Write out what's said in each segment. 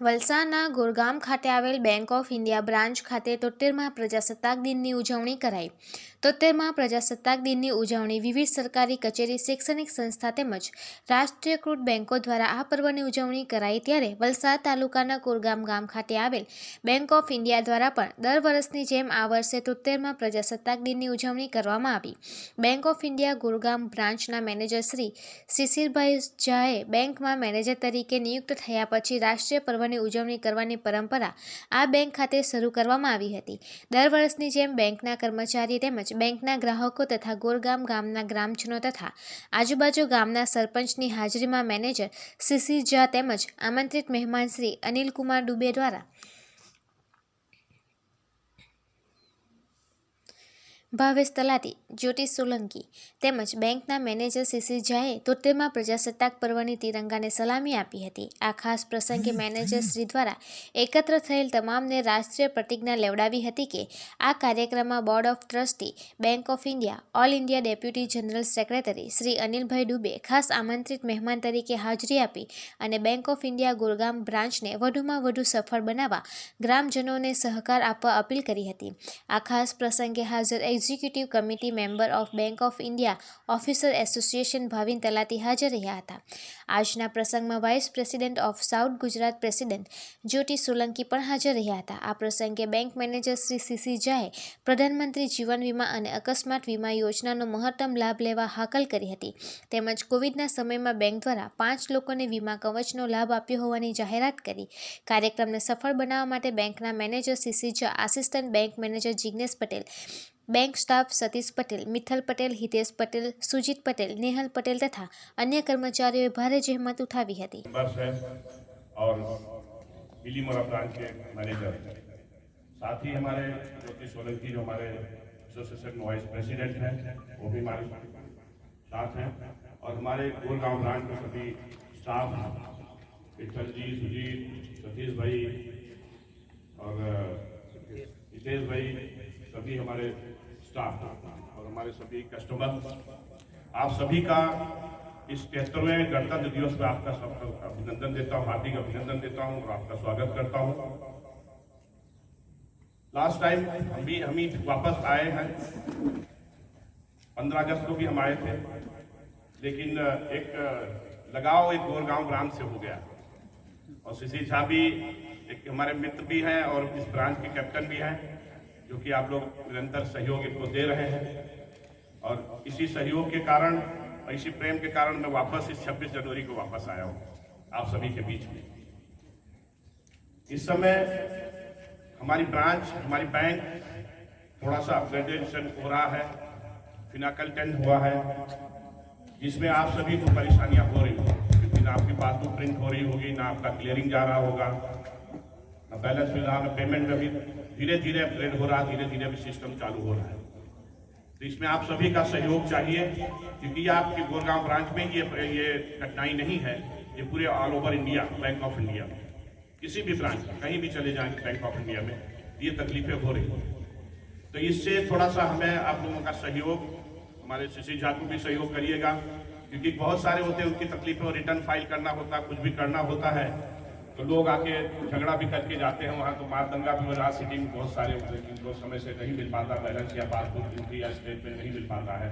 વલસાડના ગોરગામ ખાતે આવેલ બેંક ઓફ ઇન્ડિયા બ્રાન્ચ ખાતે 73મા પ્રજાસત્તાક દિનની ઉજવણી કરાઈ। 73મા પ્રજાસત્તાક દિનની ઉજવણી વિવિધ સરકારી કચેરી, શૈક્ષણિક સંસ્થા તેમજ રાષ્ટ્રીયકૃત બેંકો દ્વારા આ પર્વની ઉજવણી કરાઈ। ત્યારે વલસાડ તાલુકાના ગોરગામ ગામ ખાતે આવેલ બેંક ઓફ ઇન્ડિયા દ્વારા પણ દર વર્ષની જેમ આ વર્ષે 73મા પ્રજાસત્તાક દિનની ઉજવણી કરવામાં આવી। બેંક ઓફ ઇન્ડિયા ગોરગામ બ્રાન્ચના મેનેજર શ્રી શિશિરભાઈ ઝાએ બેંકમાં મેનેજર તરીકે નિયુક્ત થયા પછી રાષ્ટ્રીય પર્વની ઉજવણી કરવાની પરંપરા આ બેંક ખાતે શરૂ કરવામાં આવી હતી। દર વર્ષની જેમ બેંકના કર્મચારી તેમજ બેંકના ગ્રાહકો તથા ગોરગામ ગામના ગ્રામજનો તથા આજુબાજુ ગામના સરપંચની હાજરીમાં મેનેજર શિશિર ઝા તેમજ આમંત્રિત મહેમાન શ્રી અનિલકુમાર દુબે દ્વારા ભાવેશ તલાટી, જ્યોતિ સોલંકી તેમજ બેંકના મેનેજર શિશિર ઝાએ 73મા પ્રજાસત્તાક પર્વની તિરંગાને સલામી આપી હતી। આ ખાસ પ્રસંગે મેનેજર શ્રી દ્વારા એકત્ર થયેલ તમામને રાષ્ટ્રીય પ્રતિજ્ઞા લેવડાવી હતી કે આ કાર્યક્રમમાં board of trustee, Bank of India, all India deputy general secretary Shri Anilbhai Dube ખાસ આમંત્રિત મહેમાન તરીકે હાજરી આપી અને બેંક ઓફ ઇન્ડિયા ગોરગામ બ્રાન્ચને વધુમાં વધુ સફળ બનાવવા ગ્રામજનોને સહકાર આપવા અપીલ કરી હતી। આ ખાસ પ્રસંગે હાજર executive committee member of Bank of India officer association Bhavin Talati હાજર રહ્યા હતા। આજના પ્રસંગમાં vice president of south Gujarat president Jyoti Solanki પણ હાજર રહ્યા હતા। આ પ્રસંગે બેંક મેનેજર શ્રી શિશિર ઝાએ પ્રધાનમંત્રી જીવન વીમા અને અકસ્માત વીમા યોજનાનો મહત્તમ લાભ લેવા હાકલ કરી હતી તેમજ કોવિડના સમયમાં બેંક દ્વારા 5 લોકોને વીમા કવચનો લાભ આપ્યો હોવાની જાહેરાત કરી। કાર્યક્રમને સફળ બનાવવા માટે બેંકના manager Shishir Jha, assistant bank manager Jignesh Patel, bank staff Satish Patel, Mittal Patel, Hitesh Patel, Sujit Patel, Nehal Patel तथा अन्य कर्मचारियों भारे जहमत उठावी हती। और बिलीमोरा ब्रांच के मैनेजर, साथ ही हमारे ज्योति सोलंकी जो हमारे एसोसिएशन वाइस प्रेसिडेंट हैं, वो भी हमारे साथ हैं और हमारे गोरगांव ब्रांच के सभी स्टाफ, विठल जी, सुजीत, सतीश भाई और हितेश भाई, सभी हमारे स्टाफ और हमारे सभी कस्टमर, आप सभी का इस 73वें गणतंत्र दिवस पर आपका सबका अभिनंदन देता हूँ, हार्दिक अभिनंदन देता हूँ और आपका स्वागत करता हूँ। लास्ट टाइम हम ही वापस आए हैं, 15 अगस्त को भी हम आए थे, लेकिन एक लगाव एक गोरगांव ब्रांच से हो गया और शशिर झा भी एक हमारे मित्र भी हैं और इस ब्रांच के कैप्टन भी हैं, जो कि आप लोग निरंतर सहयोग इनको दे रहे हैं और इसी सहयोग के कारण, इसी प्रेम के कारण मैं वापस इस 26 जनवरी को वापस आया हूँ आप सभी के बीच में। इस समय हमारी ब्रांच, हमारी बैंक थोड़ा सा अपग्रेडेशन हो रहा है, फिनाकल 10 हुआ है, जिसमें आप सभी को परेशानियां हो रही होगी क्योंकि ना आपकी पासबुक प्रिंट हो रही होगी, ना आपका क्लियरिंग जा रहा होगा, ना बैलेंस मिल रहा, ना पेमेंट अभी धीरे धीरे अपग्रेड हो रहा, धीरे धीरे भी सिस्टम चालू हो रहा है। तो इसमें आप सभी का सहयोग चाहिए क्योंकि ये आपके गोरगांव ब्रांच में ये कठिनाई नहीं है, ये पूरे all over India bank of India में किसी भी ब्रांच में कहीं भी चले जाएंगे बैंक ऑफ इंडिया में ये तकलीफें हो रही हैं। तो इससे थोड़ा सा हमें आप लोगों का सहयोग, हमारे शशिर झा को भी सहयोग करिएगा क्योंकि बहुत सारे होते हैं, उनकी तकलीफें रिटर्न फाइल करना होता है, कुछ भी करना होता है तो लोग आके झगड़ा भी करके जाते हैं वहाँ, तो मार दंगा भी हो रहा, सिटी में बहुत सारे जिनको समय से नहीं मिल पाता बैलेंस या पासबुक एंट्री या स्टेटमेंट नहीं मिल पाता है,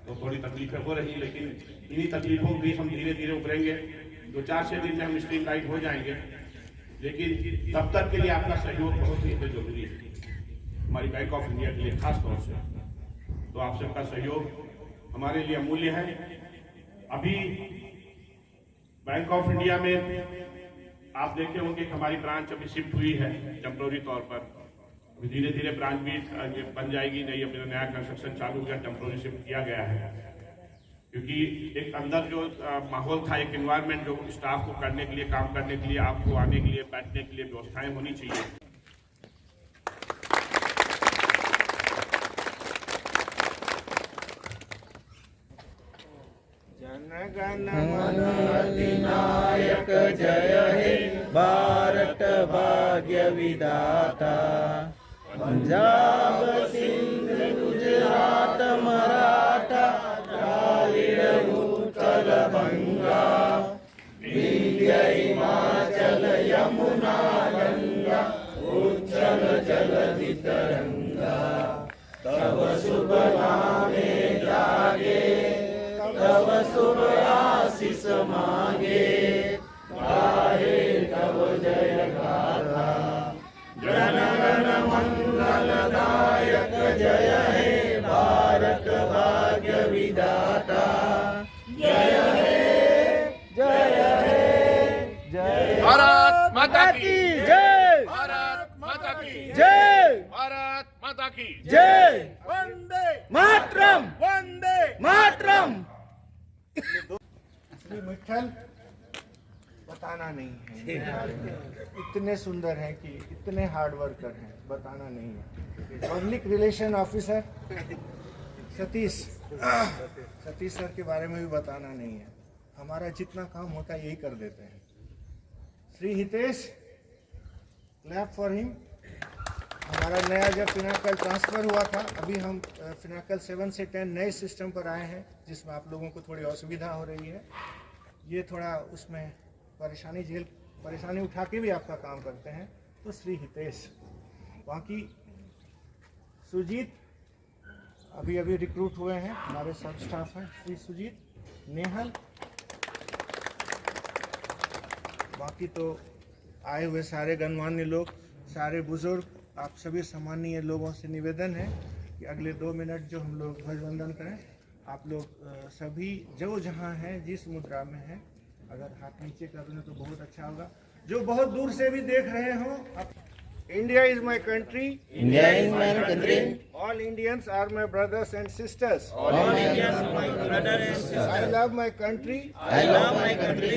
तो थोड़ी तकलीफें हो रही, लेकिन इन्हीं तकलीफों भी हम धीरे धीरे उभरेंगे। 2-4-6 दिन में हम स्ट्रीम लाइट हो जाएंगे, लेकिन तब तक के लिए आपका सहयोग बहुत ही जरूरी है, हमारी बैंक ऑफ इंडिया के लिए खास तौर से। तो आप सबका सहयोग हमारे लिए अमूल्य है। अभी बैंक ऑफ इंडिया में आप देखे होंगे कि हमारी ब्रांच अभी शिफ्ट हुई है टेम्पोररी तौर पर, धीरे धीरे ब्रांच भी बन जाएगी, नहीं अभी नया कंस्ट्रक्शन चालू हुआ, टेम्पोररी शिफ्ट किया गया है क्योंकि एक अंदर जो माहौल था, एक एनवायरनमेंट जो स्टाफ को करने के लिए, काम करने के लिए, आपको आने के लिए, बैठने के लिए व्यवस्थाएं होनी चाहिए। जनगण मन अधिनायक जय हे भारत भाग्य विधाता, पंजाब सिंध गुजरात मराठा द्राविड़ उत्कल बंगा, विंध्य हिमाचल यमुना शुभ नामे जागे, तब शुभ आशीष मांगे, गाहे तब जय गाथा। जन गण मंगलदायक जय हे भारत भाग्य विधाता। जय हे जय हे जय। भारत माता की जय, भारत माता की जय, भारत माता की जय। वंदे मातरम, वंदे मातरम। श्री मिठल बताना नहीं है, इतने सुंदर हैं कि इतने हार्ड वर्कर हैं, बताना नहीं है। Public relation officer Satish sir के बारे में भी बताना नहीं है, हमारा जितना काम होता है यही कर देते हैं। Shri Hitesh, clap for him. हमारा नया जब फिनाकल ट्रांसफ़र हुआ था, अभी हम फिनाकल 7 से 10 नए सिस्टम पर आए हैं, जिसमें आप लोगों को थोड़ी असुविधा हो रही है। ये थोड़ा उसमें परेशानी उठा के भी आपका काम करते हैं, तो श्री हितेश। बाकी सुजीत अभी रिक्रूट हुए हैं, हमारे सब स्टाफ हैं। श्री सुजीत, नेहल, बाकी तो आए हुए सारे गणमान्य लोग, सारे बुजुर्ग, आप सभी सम्मानीय लोगों से निवेदन है कि अगले 2 मिनट जो हम लोग ध्वजवंदन करें, आप लोग सभी जो जहाँ हैं, जिस मुद्रा में हैं, अगर हाथ नीचे कर लें तो बहुत अच्छा होगा। जो बहुत दूर से भी देख रहे हो, India is my country, India is my country. All Indians are my brothers and sisters. All Indians are my brothers and sisters. I love my country. I love my country.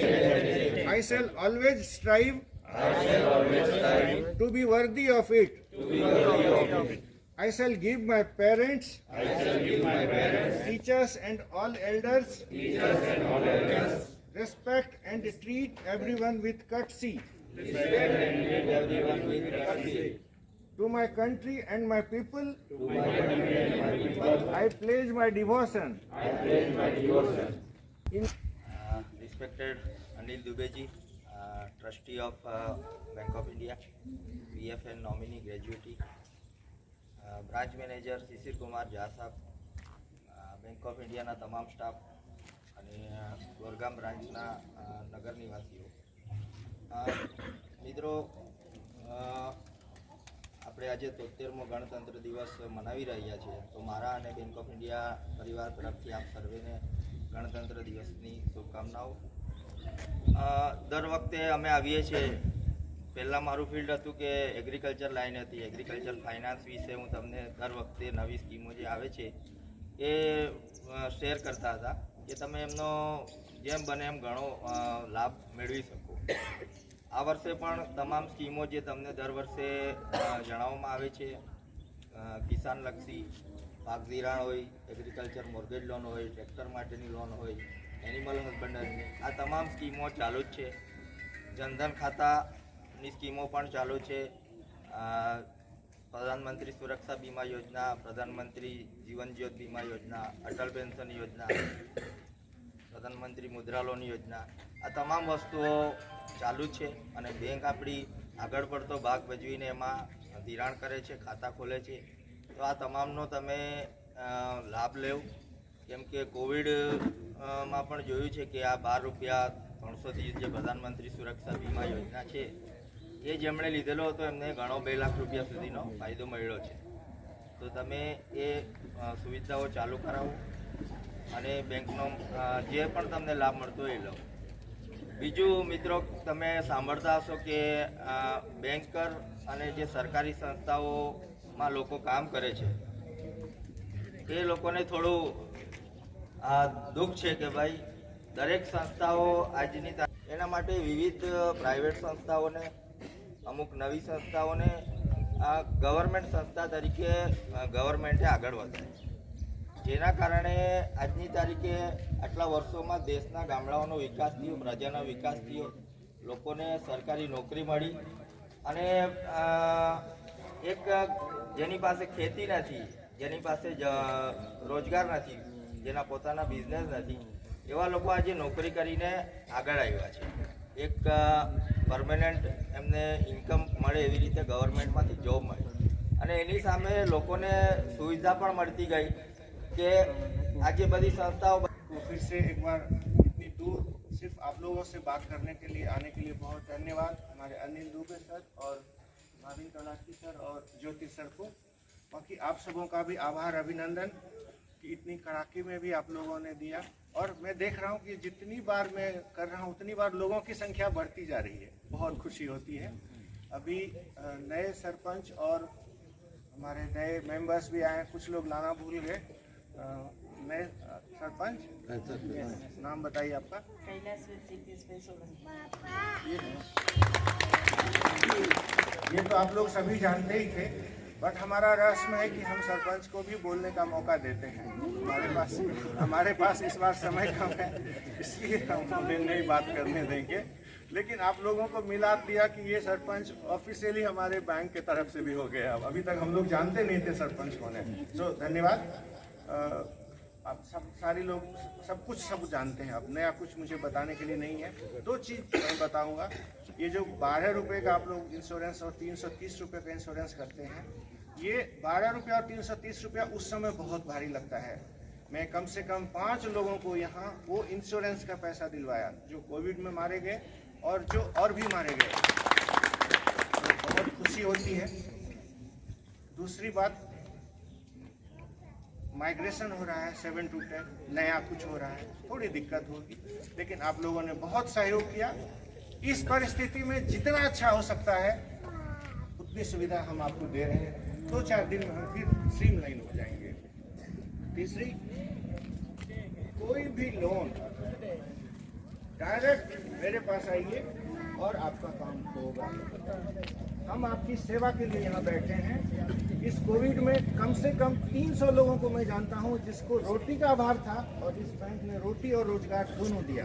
I shall always strive to be worthy of it. I shall give my parents, teachers and all elders, respect and treat everyone with courtesy. To my country and my people, I pledge my devotion. Respected Anil Dubeji, trustee of Bank of India, BFN nominee graduate, branch manager Shishir Kumar Jha સાહેબ, bank of ઇન્ડિયાના તમામ staff અને ગોરગામ બ્રાન્ચના નગર નિવાસીઓ, મિત્રો, આપણે આજે 73મો ગણતંત્ર દિવસ મનાવી રહ્યા છીએ, તો મારા અને બેંક ઓફ ઇન્ડિયા પરિવાર તરફથી આપ સર્વેને ગણતંત્ર દિવસની શુભકામનાઓ। દર વખતે અમે આવીએ છીએ, પહેલાં મારું ફિલ્ડ હતું કે એગ્રીકલ્ચર લાઈન હતી, એગ્રીકલ્ચર ફાઇનાન્સ વિશે હું તમને દર વખતે નવી સ્કીમો જે આવે છે એ શેર કરતા હતા કે તમે એમનો જેમ બને એમ ઘણો લાભ મેળવી શકો। આ વર્ષે પણ તમામ સ્કીમો જે તમને દર વર્ષે જણાવવામાં આવે છે, કિસાનલક્ષી પાક ધિરાણ હોય, એગ્રીકલ્ચર મોર્ગેજ લોન હોય, ટ્રેક્ટર માટેની લોન હોય, એનિમલ હસબન્ડરી, આ તમામ સ્કીમો ચાલુ જ છે। જનધન ખાતાની સ્કીમો પણ ચાલુ છે। પ્રધાનમંત્રી સુરક્ષા બીમા યોજના, પ્રધાનમંત્રી જીવન જ્યોત બીમા યોજના, અટલ પેન્શન યોજના, પ્રધાનમંત્રી મુદ્રા લોન યોજના, આ તમામ વસ્તુઓ ચાલુ છે અને બેંક આપણી આગળ પડતો ભાગ ભજવીને એમાં ધિરાણ કરે છે, ખાતા ખોલે છે। તો આ તમામનો તમે લાભ લેવ, કેમ કે કોવિડમાં પણ જોયું છે કે આ 12 રૂપિયા 330 જે પ્રધાનમંત્રી સુરક્ષા બીમા યોજના છે એ જેમણે લીધેલો હતો એમને ઘણો 2 લાખ રૂપિયા સુધીનો ફાયદો મળ્યો છે। તો તમે એ સુવિધાઓ ચાલુ કરાવો અને બેંકનો જે પણ તમને લાભ મળતો એ લો। બીજું મિત્રો, તમે સાંભળતા હશો કે બેન્કર અને જે સરકારી સંસ્થાઓમાં લોકો કામ કરે છે એ લોકોને થોડું દુઃખ છે કે ભાઈ દરેક સંસ્થાઓ આજની એના માટે વિવિધ પ્રાઇવેટ સંસ્થાઓને, અમુક નવી સંસ્થાઓને ગવર્મેન્ટ સંસ્થા તરીકે ગવર્મેન્ટે આગળ વધારે, જેના કારણે આજની તારીખે આટલા વર્ષોમાં દેશના ગામડાઓનો વિકાસ થયો, પ્રજાનો વિકાસ થયો, લોકોને સરકારી નોકરી મળી અને એક જેની પાસે ખેતી નથી, જેની પાસે રોજગાર નથી, જેના પોતાના બિઝનેસ નથી, એવા લોકો આજે નોકરી કરીને આગળ આવ્યા છે। એક પરમેનન્ટ એમને ઇન્કમ મળે એવી રીતે ગવર્મેન્ટમાંથી જોબ મળે અને એની સામે લોકોને સુવિધા પણ મળતી ગઈ કે આજે બધી સંસ્થાઓ तो फिर से एक बार इतनी दूर सिर्फ आप लोगों से बात करने के लिए आने के लिए बहुत धन्यवाद हमारे अनिल दुबे सर और भाविन तलाटी सर और ज्योति सर को। बाकी आप सबों का भी आभार अभिनंदन कि इतनी कड़ाके में भी आप लोगों ने दिया। और मैं देख रहा हूँ कि जितनी बार मैं कर रहा हूँ उतनी बार लोगों की संख्या बढ़ती जा रही है, बहुत खुशी होती है। अभी नए सरपंच और हमारे नए मेंबर्स भी आए हैं, कुछ लोग लाना भूल गए। नए सरपंच नाम बताइए आपका। ये तो आप लोग सभी जानते ही थे, बट हमारा रस्म है कि हम सरपंच को भी बोलने का मौका देते हैं। हमारे पास इस बार समय कम है, इसलिए हम उन्हें नहीं बात करने देंगे। लेकिन आप लोगों को मिला दिया कि ये सरपंच ऑफिशियली हमारे बैंक के तरफ से भी हो गया। अभी तक हम लोग जानते नहीं थे सरपंच कौन है। सो धन्यवाद। आप सारे लोग सब जानते हैं, अब नया कुछ मुझे बताने के लिए नहीं है। दो चीज़ मैं बताऊंगा। ये जो 12 रुपये का आप लोग इंश्योरेंस और 330 रुपये का इंश्योरेंस करते हैं, ये 12 रुपये और 330 रुपया उस समय बहुत भारी लगता है। मैं कम से कम 5 लोगों को यहाँ वो इंश्योरेंस का पैसा दिलवाया जो कोविड में मारे गए और जो और भी मारे गए। तो बहुत खुशी होती है। दूसरी बात, माइग्रेशन हो रहा है 7 to 10, नया कुछ हो रहा है, थोड़ी दिक्कत होगी, लेकिन आप लोगों ने बहुत सहयोग किया। इस परिस्थिति में जितना अच्छा हो सकता है उतनी सुविधा हम आपको दे रहे हैं। 2-4 दिन में हम फिर स्ट्रीमलाइन हो जाएंगे। तीसरी, कोई भी लोन डायरेक्ट मेरे पास आइए और आपका काम होगा। हम आपकी सेवा के लिए यहाँ बैठे हैं। इस कोविड में कम से कम 300 लोगों को मैं जानता हूँ जिसको रोटी का अभाव था और इस बैंक ने रोटी और रोजगार दोनों दिया।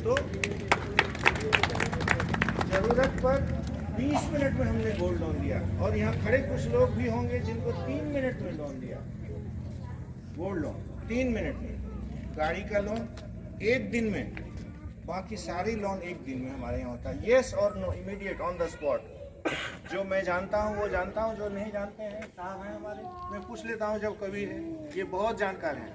तो जरूरत पर 20 मिनट में हमने गोल्ड लोन दिया और यहाँ खड़े कुछ लोग भी होंगे जिनको 3 मिनट में लोन दिया। गोल्ड लोन 3 मिनट में, गाड़ी का लोन 1 दिन में, बाकी सारी लोन 1 दिन में हमारे यहाँ होता है। येस और no, immediate on the spot. जो मैं जानता हूँ वो जानता हूँ, जो नहीं जानते हैं साहब हैं हमारे, मैं पूछ लेता हूँ जब कभी है। ये बहुत जानकार हैं।